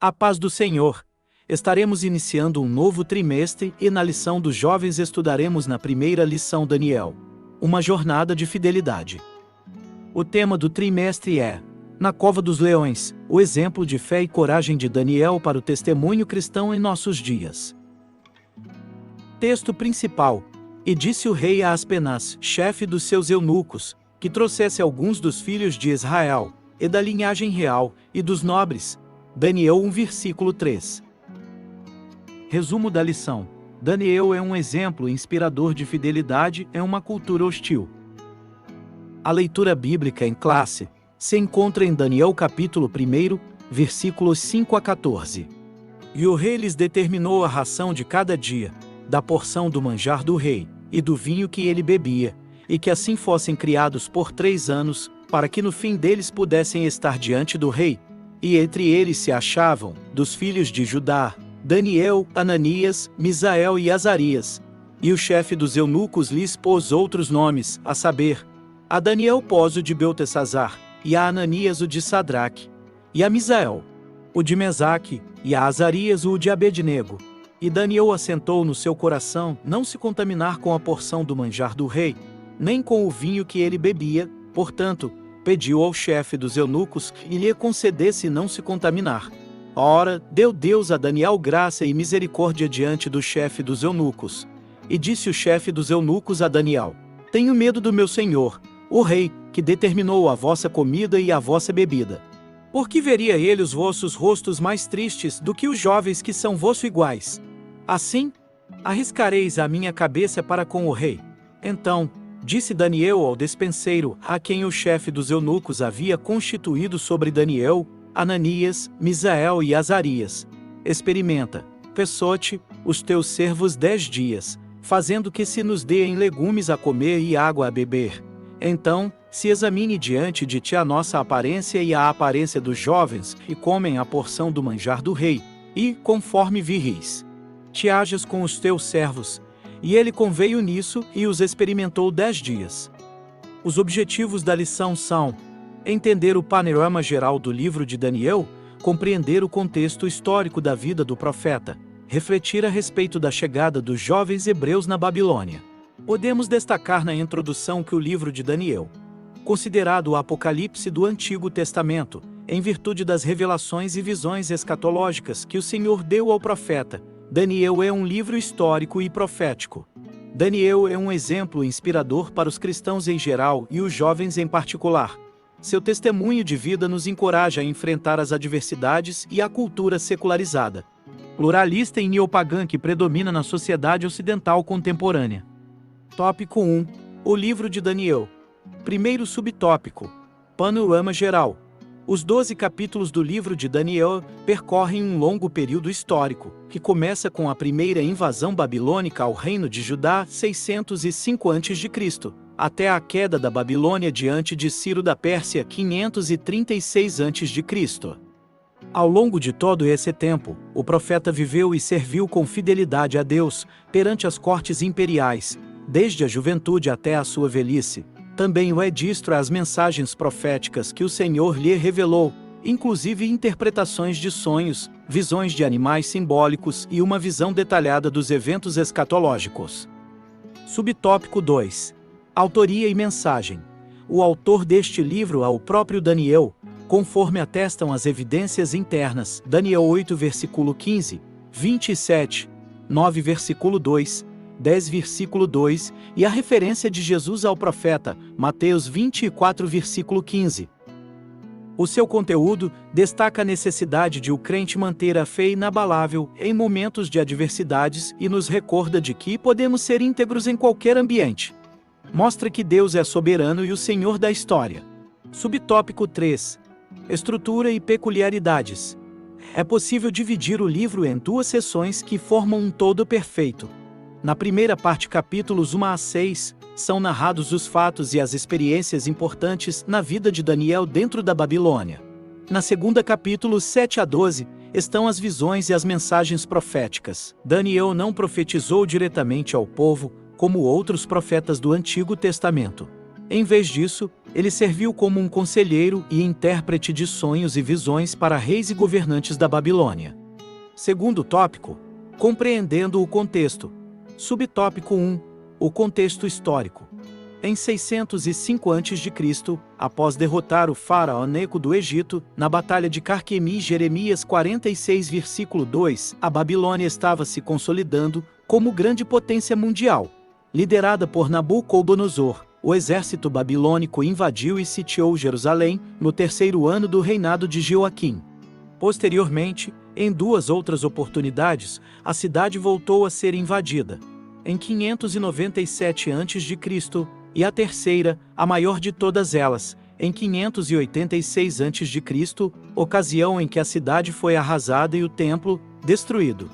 A paz do Senhor! Estaremos iniciando um novo trimestre e na lição dos jovens estudaremos na primeira lição Daniel, uma jornada de fidelidade. O tema do trimestre é Na Cova dos Leões, o exemplo de fé e coragem de Daniel para o testemunho cristão em nossos dias. Texto principal. E disse o rei a Aspenaz, chefe dos seus eunucos, que trouxesse alguns dos filhos de Israel, e da linhagem real, e dos nobres. Daniel 1 versículo 3. Resumo da lição. Daniel é um exemplo inspirador de fidelidade em uma cultura hostil. A leitura bíblica em classe se encontra em Daniel capítulo 1, versículos 5 a 14. E o rei lhes determinou a ração de cada dia, da porção do manjar do rei, e do vinho que ele bebia, e que assim fossem criados por 3 anos, para que no fim deles pudessem estar diante do rei. E entre eles se achavam, dos filhos de Judá, Daniel, Ananias, Misael e Azarias. E o chefe dos eunucos lhes pôs outros nomes, a saber, a Daniel pôs o de Beltesazar, e a Ananias o de Sadraque, e a Misael o de Mesaque, e a Azarias o de Abednego. E Daniel assentou no seu coração não se contaminar com a porção do manjar do rei, nem com o vinho que ele bebia, portanto, pediu ao chefe dos eunucos que lhe concedesse não se contaminar. Ora, deu Deus a Daniel graça e misericórdia diante do chefe dos eunucos. E disse o chefe dos eunucos a Daniel: Tenho medo do meu senhor, o rei, que determinou a vossa comida e a vossa bebida. Porque veria ele os vossos rostos mais tristes do que os jovens que são vosso iguais. Assim, arriscareis a minha cabeça para com o rei. Então, disse Daniel ao despenseiro, a quem o chefe dos eunucos havia constituído sobre Daniel, Ananias, Misael e Azarias: Experimenta, pessote, os teus servos 10 dias, fazendo que se nos deem legumes a comer e água a beber. Então, se examine diante de ti a nossa aparência e a aparência dos jovens, que comem a porção do manjar do rei, e, conforme viris, te hajas com os teus servos. E ele conveio nisso e os experimentou 10 dias. Os objetivos da lição são: entender o panorama geral do livro de Daniel, compreender o contexto histórico da vida do profeta, refletir a respeito da chegada dos jovens hebreus na Babilônia. Podemos destacar na introdução que o livro de Daniel, considerado o Apocalipse do Antigo Testamento, em virtude das revelações e visões escatológicas que o Senhor deu ao profeta, Daniel é um livro histórico e profético. Daniel é um exemplo inspirador para os cristãos em geral e os jovens em particular. Seu testemunho de vida nos encoraja a enfrentar as adversidades e a cultura secularizada, pluralista e neopagã que predomina na sociedade ocidental contemporânea. Tópico 1. O livro de Daniel. Primeiro subtópico. Panorama geral. Os 12 capítulos do livro de Daniel percorrem um longo período histórico, que começa com a primeira invasão babilônica ao reino de Judá 605 a.C., até a queda da Babilônia diante de Ciro da Pérsia 536 a.C. Ao longo de todo esse tempo, o profeta viveu e serviu com fidelidade a Deus perante as cortes imperiais, desde a juventude até a sua velhice. Também o é distro às mensagens proféticas que o Senhor lhe revelou, inclusive interpretações de sonhos, visões de animais simbólicos e uma visão detalhada dos eventos escatológicos. Subtópico 2. Autoria e mensagem. O autor deste livro é o próprio Daniel, conforme atestam as evidências internas. Daniel 8 versículo 15, 27, 9 versículo 2, 10 versículo 2 e a referência de Jesus ao profeta, Mateus 24 versículo 15. O seu conteúdo destaca a necessidade de o crente manter a fé inabalável em momentos de adversidades e nos recorda de que podemos ser íntegros em qualquer ambiente. Mostra que Deus é soberano e o Senhor da história. Subtópico 3. Estrutura e peculiaridades. É possível dividir o livro em 2 seções que formam um todo perfeito. Na primeira parte, capítulos 1 a 6, são narrados os fatos e as experiências importantes na vida de Daniel dentro da Babilônia. Na segunda, capítulos 7 a 12, estão as visões e as mensagens proféticas. Daniel não profetizou diretamente ao povo, como outros profetas do Antigo Testamento. Em vez disso, Ele serviu como um conselheiro e intérprete de sonhos e visões para reis e governantes da Babilônia. Segundo tópico, compreendendo o contexto. Subtópico 1, o contexto histórico. Em 605 a.C., após derrotar o faraó Neco do Egito, na Batalha de Carquemis, Jeremias 46, versículo 2, a Babilônia estava se consolidando como grande potência mundial. Liderada por Nabucodonosor, o exército babilônico invadiu e sitiou Jerusalém no terceiro ano do reinado de Joaquim. Posteriormente, em duas outras oportunidades, a cidade voltou a ser invadida. Em 597 a.C., e a terceira, a maior de todas elas, em 586 a.C., ocasião em que a cidade foi arrasada e o templo destruído.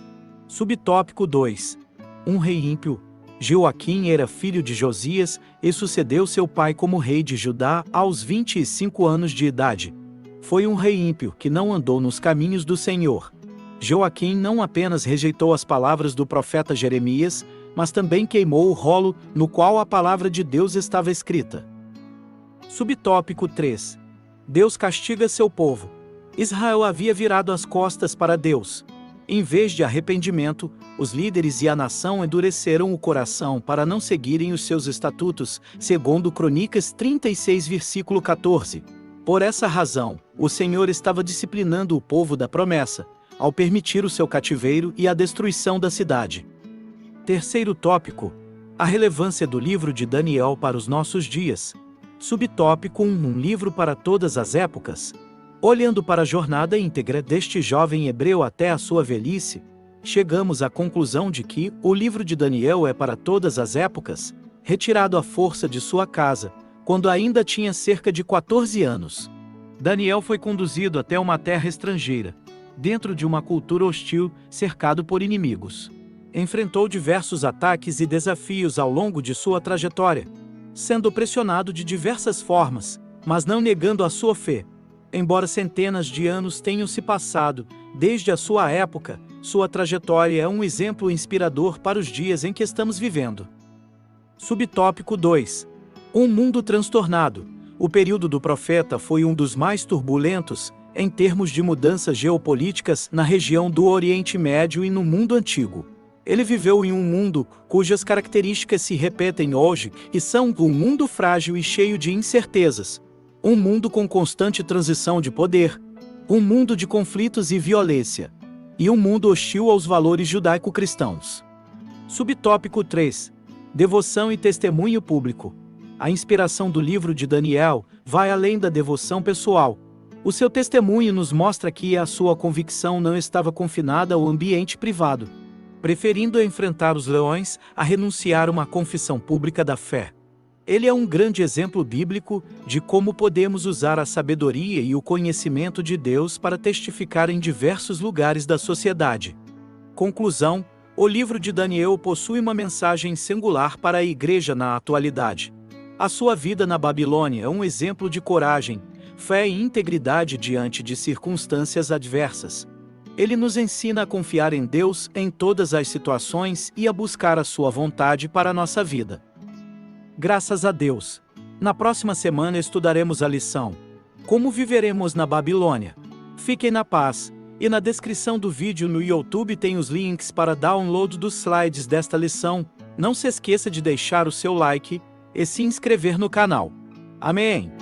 Subtópico 2. Um rei ímpio. Joaquim era filho de Josias e sucedeu seu pai como rei de Judá aos 25 anos de idade. Foi um rei ímpio que não andou nos caminhos do Senhor. Joaquim não apenas rejeitou as palavras do profeta Jeremias, mas também queimou o rolo no qual a palavra de Deus estava escrita. Subtópico 3. Deus castiga seu povo. Israel havia virado as costas para Deus. Em vez de arrependimento, os líderes e a nação endureceram o coração para não seguirem os seus estatutos, segundo Crônicas 36, versículo 14. Por essa razão, o Senhor estava disciplinando o povo da promessa, ao permitir o seu cativeiro e a destruição da cidade. Terceiro tópico, a relevância do livro de Daniel para os nossos dias. Subtópico 1, um livro para todas as épocas. Olhando para a jornada íntegra deste jovem hebreu até a sua velhice, chegamos à conclusão de que o livro de Daniel é para todas as épocas, retirado à força de sua casa, quando ainda tinha cerca de 14 anos. Daniel foi conduzido até uma terra estrangeira, dentro de uma cultura hostil, cercado por inimigos. Enfrentou diversos ataques e desafios ao longo de sua trajetória, sendo pressionado de diversas formas, mas não negando a sua fé. Embora centenas de anos tenham se passado desde a sua época, sua trajetória é um exemplo inspirador para os dias em que estamos vivendo. Subtópico 2. Um mundo transtornado. O período do profeta foi um dos mais turbulentos em termos de mudanças geopolíticas na região do Oriente Médio e no mundo antigo. Ele viveu em um mundo cujas características se repetem hoje e são um mundo frágil e cheio de incertezas. Um mundo com constante transição de poder. Um mundo de conflitos e violência. E um mundo hostil aos valores judaico-cristãos. Subtópico 3. Devoção e testemunho público. A inspiração do livro de Daniel vai além da devoção pessoal. O seu testemunho nos mostra que a sua convicção não estava confinada ao ambiente privado, preferindo enfrentar os leões a renunciar a uma confissão pública da fé. Ele é um grande exemplo bíblico de como podemos usar a sabedoria e o conhecimento de Deus para testificar em diversos lugares da sociedade. Conclusão: o livro de Daniel possui uma mensagem singular para a igreja na atualidade. A sua vida na Babilônia é um exemplo de coragem, fé e integridade diante de circunstâncias adversas. Ele nos ensina a confiar em Deus em todas as situações e a buscar a sua vontade para a nossa vida. Graças a Deus! Na próxima semana estudaremos a lição Como viveremos na Babilônia. Fiquem na paz, e na descrição do vídeo no YouTube tem os links para download dos slides desta lição. Não se esqueça de deixar o seu like e se inscrever no canal. Amém!